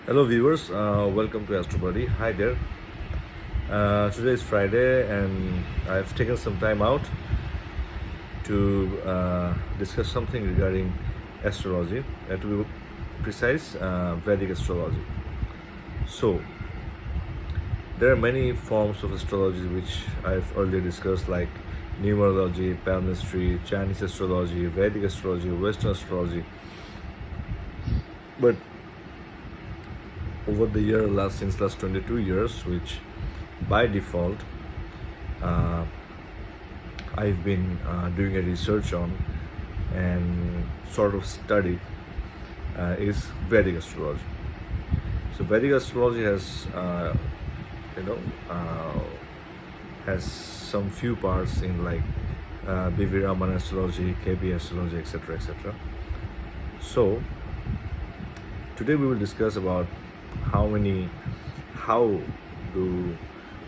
Hello viewers, welcome to Astrology. Hi there. Today is Friday and I've taken some time out to discuss something regarding astrology, and to be precise, Vedic astrology. So, there are many forms of astrology which I've earlier discussed, like numerology, palmistry, Chinese astrology, Vedic astrology, Western astrology. But over the since last 22 years, which by default uh, I've been doing a research on and sort of studied, is Vedic astrology. So Vedic astrology you know uh, has some few parts in, like BV Raman astrology, KB astrology, etc., etc. So today we will discuss about how do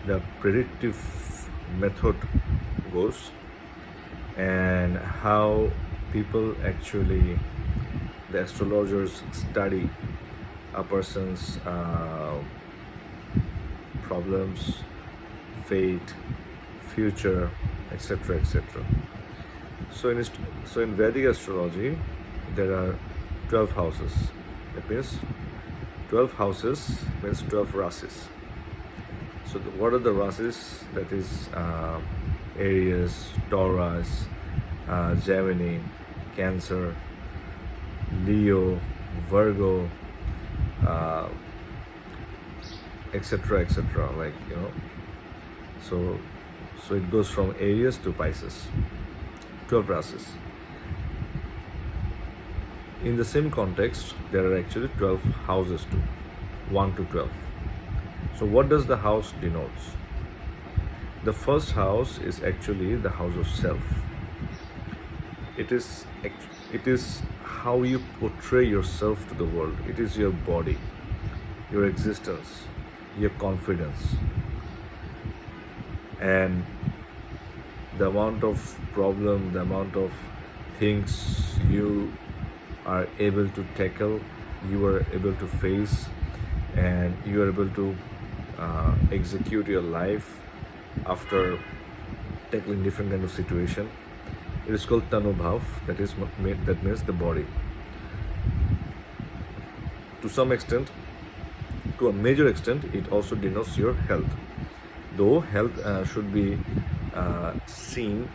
the predictive method goes, and how people actually, the astrologers, study a person's problems, fate, future, etc., etc. So in Vedic astrology, there are 12 houses. That means 12 houses means 12 rasis. So what are the rasis? That is Aries, Taurus, Gemini, Cancer, Leo, Virgo, uh, etc., etc. Like, so it goes from Aries to Pisces. 12 rasis. In the same context, there are actually 12 houses too, 1 to 12. So what does the house denotes? The first house is actually the house of self. It is how you portray yourself to the world. It is your body, your existence, your confidence, and the amount of problem, the amount of things you are able to tackle, you are able to face, and you are able to execute your life after tackling different kind of situation. It is called Tanubhav. That means the body. To some extent, to a major extent, it also denotes your health. Though health should be seen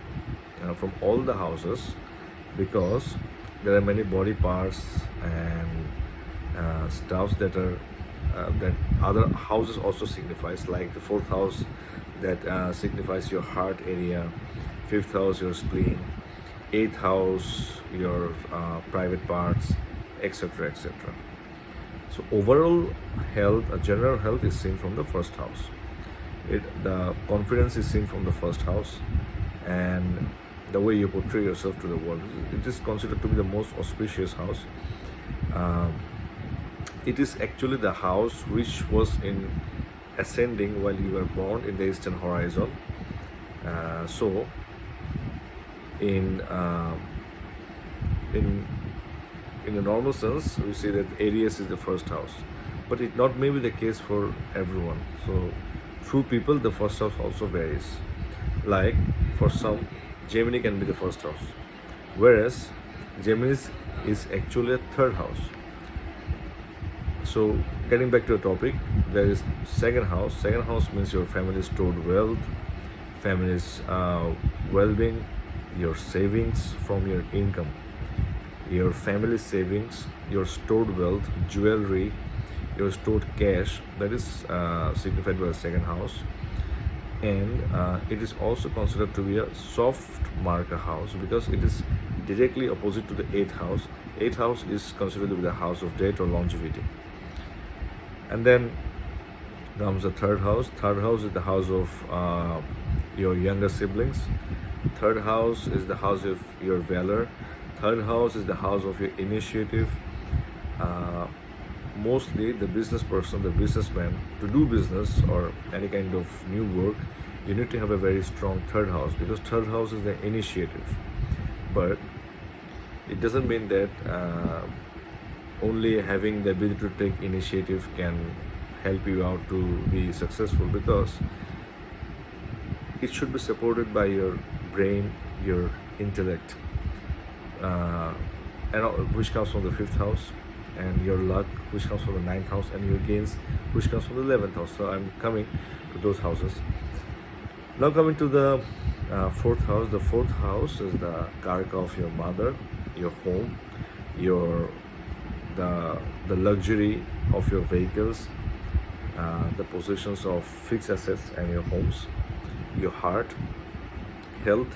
from all the houses, because there are many body parts and stuffs that other houses also signifies, like the fourth house that signifies your heart area, fifth house your spleen, eighth house your private parts, etc., etc. So overall health, general health, is seen from the first house. The confidence is seen from the first house, and the way you portray yourself to the world, it is considered to be the most auspicious house. Um, it is actually the house which was in ascending while you were born in the eastern horizon. So in in in a normal sense, we say that Aries is the first house, but it not may be the case for everyone. So through people, the first house also varies. Like for some, Gemini can be the first house, whereas Gemini is actually a third house. So getting back to the topic, there is second house. Second house means your family's stored wealth, family's well-being, your savings from your income, your family savings, your stored wealth, jewelry, your stored cash. That is signified by the second house. And it is also considered to be a soft marker house, because it is directly opposite to the eighth house. Eighth house is considered to be the house of death or longevity. And then comes the third house. Third house is the house of your younger siblings. Third house is the house of your valor. Third house is the house of your initiative. Mostly the business person, the businessman, to do business or any kind of new work, you need to have a very strong third house, because third house is the initiative. But it doesn't mean that only having the ability to take initiative can help you out to be successful, because it should be supported by your brain, your intellect, uh, which comes from the fifth house, and your luck, which comes from the ninth house, and your gains, which comes from the 11th house. So I'm coming to those houses. Now coming to the fourth house. The fourth house is the karaka of your mother, your home, your the luxury of your vehicles, the possessions of fixed assets and your homes, your heart, health,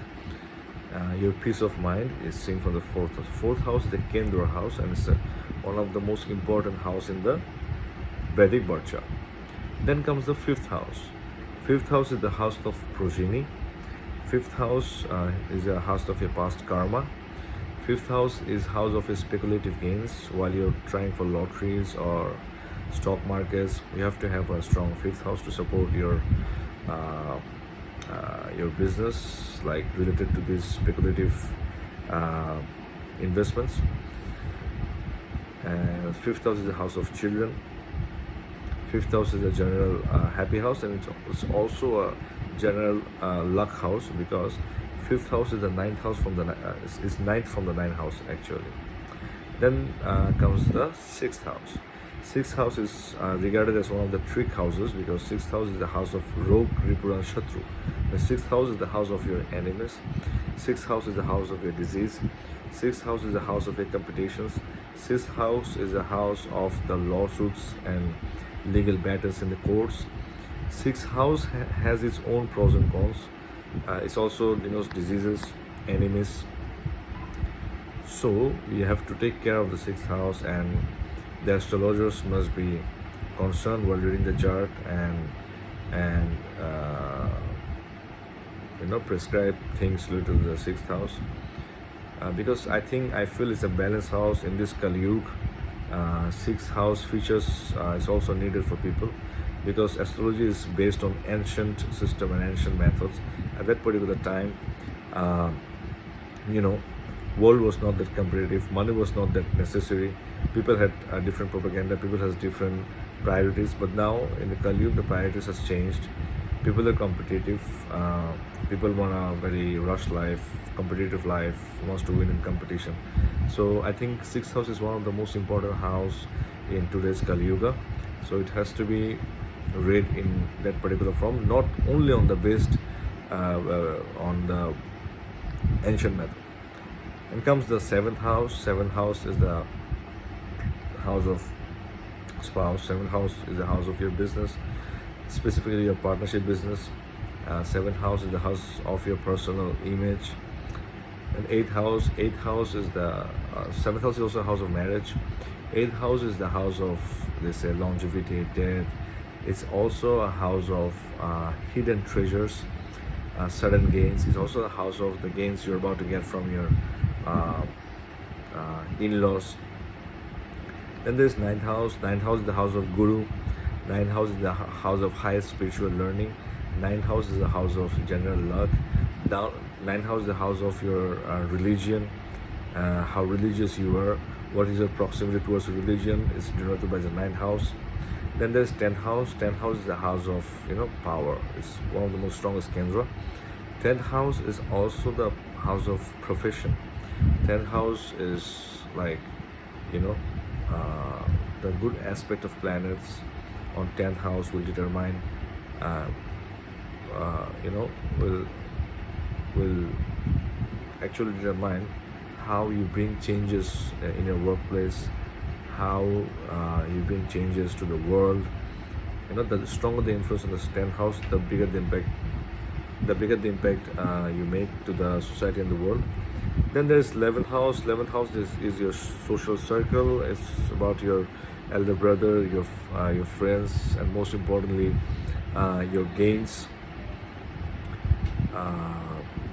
your peace of mind is seen from the fourth house. Fourth house is the Kendra house, and it's one of the most important house in the Vedic birth chart. Then comes the fifth house. Fifth house is the house of progeny. Fifth house is a house of your past karma. Fifth house is house of your speculative gains. While you're trying for lotteries or stock markets, you have to have a strong fifth house to support your business, like related to these speculative investments. And fifth house is the house of children. Fifth house is a general happy house, and it's also a general luck house, because fifth house is the ninth house from the is ninth from the ninth house actually. Then comes the sixth house. Sixth house is regarded as one of the trick houses, because sixth house is the house of Rog, Ripura, and Shatru. The sixth house is the house of your enemies. Sixth house is the house of your disease. Sixth house is the house of your competitions. Sixth house is the house of the lawsuits and legal battles in the courts. Sixth house has its own pros and cons. It's also denotes diseases, enemies. So you have to take care of the sixth house, and the astrologers must be concerned while reading the chart and prescribe things related to the sixth house, because I feel it's a balanced house in this Kali Yuga. Sixth house features is also needed for people, because astrology is based on ancient system and ancient methods. At that particular time, world was not that competitive, money was not that necessary, people had different propaganda, people has different priorities. But now in the Kali Yuga, the priorities has changed. People are competitive, people want a very rush life, competitive life, wants to win in competition. So I think sixth house is one of the most important house in today's Kali Yuga. So it has to be read in that particular form, not only on the based on the ancient method. And comes the seventh house. Seventh house is the house of spouse. Seventh house is the house of your business, specifically your partnership business. Seventh house is the house of your personal image. And eighth house is the seventh house is also a house of marriage. Eighth house is the house of, they say, longevity, death. It's also a house of hidden treasures, sudden gains. It's also a house of the gains you're about to get from your in-laws. Then there's ninth house. Ninth house is the house of guru. Ninth house is the house of highest spiritual learning. Ninth house is the house of general luck. Ninth house is the house of your religion, how religious you are, what is your proximity towards religion is denoted by the ninth house. Then there's 10th house. 10th house is the house of power. It's one of the most strongest kendra. 10th house is also the house of profession. 10th house is like the good aspect of planets on 10th house will determine will actually determine how you bring changes in your workplace, how you bring changes to the world. The stronger the influence on the 10th house, the bigger the impact you make to the society and the world. Then there's 11th house. 11th house is your social circle. It's about your elder brother, your friends, and most importantly your gains,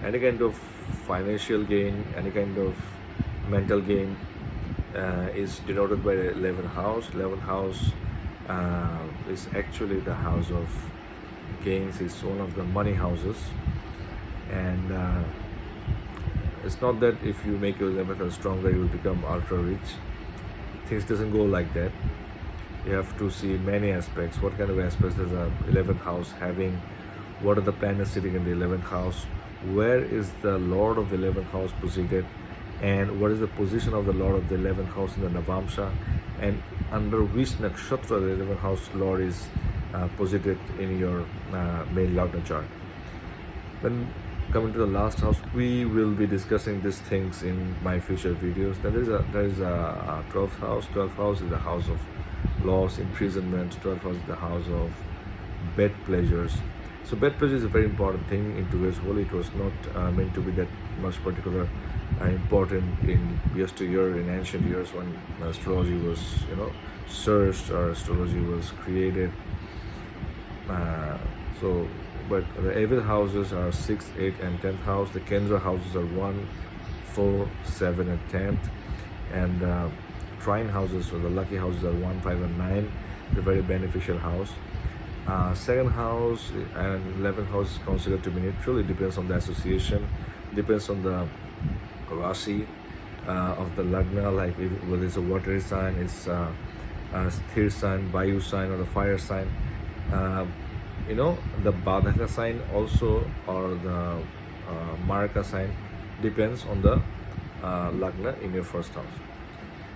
any kind of financial gain, any kind of mental gain is denoted by the 11th house. 11th house is actually the house of gains. It's one of the money houses, and it's not that if you make your 11th house stronger you will become ultra rich. things doesn't go like that. You have to see many aspects. What kind of aspects does the 11th house having? What are the planets sitting in the 11th house? Where is the Lord of the 11th house positioned? And what is the position of the Lord of the 11th house in the Navamsha? And under which nakshatra the 11th house Lord is positioned in your main Lagna chart. Then coming to the last house, we will be discussing these things in my future videos. Then there is a 12th house. 12th house is the house of loss, imprisonment. 12th house is the house of bed pleasures. So bed pleasure is a very important thing in today's world. It was not meant to be that much particular important in yesteryear, in ancient years, when astrology was searched or astrology was created. But the Avid houses are 6th, 8th and 10th house. The Kendra houses are 1, 4, 7 and 10th. And Trine houses, or the lucky houses, are 1, 5 and 9. It's a very beneficial house. Second house and 11th house is considered to be neutral. It depends on the association, depends on the Rashi of the Lagna, like whether it's a watery sign, it's a sthir sign, Vayu sign, or the fire sign. The Badhaka sign also, or the Maraka sign, depends on the Lagna in your first house.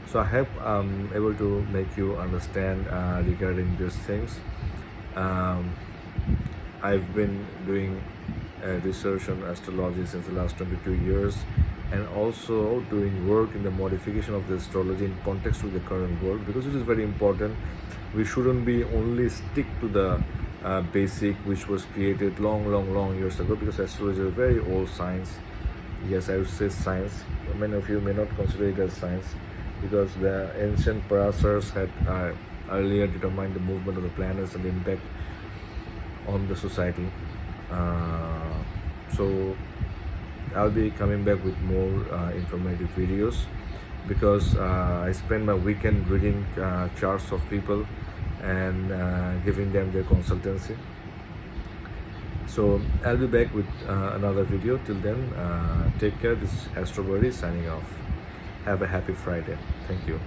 So I hope I'm able to make you understand regarding these things. I've been doing research on astrology since the last 22 years, and also doing work in the modification of the astrology in context with the current world, because it is very important. We shouldn't be only stick to the basic, which was created long years ago, because astrology is a very old science. Yes, I would say science. Many of you may not consider it as science, because the ancient Parasars had earlier determined the movement of the planets and the impact on the society. So I'll be coming back with more informative videos, because I spend my weekend reading charts of people and giving them their consultancy. So I'll be back with another video. Till then, take care. This is Astro Birdie signing off. Have a happy Friday. Thank you.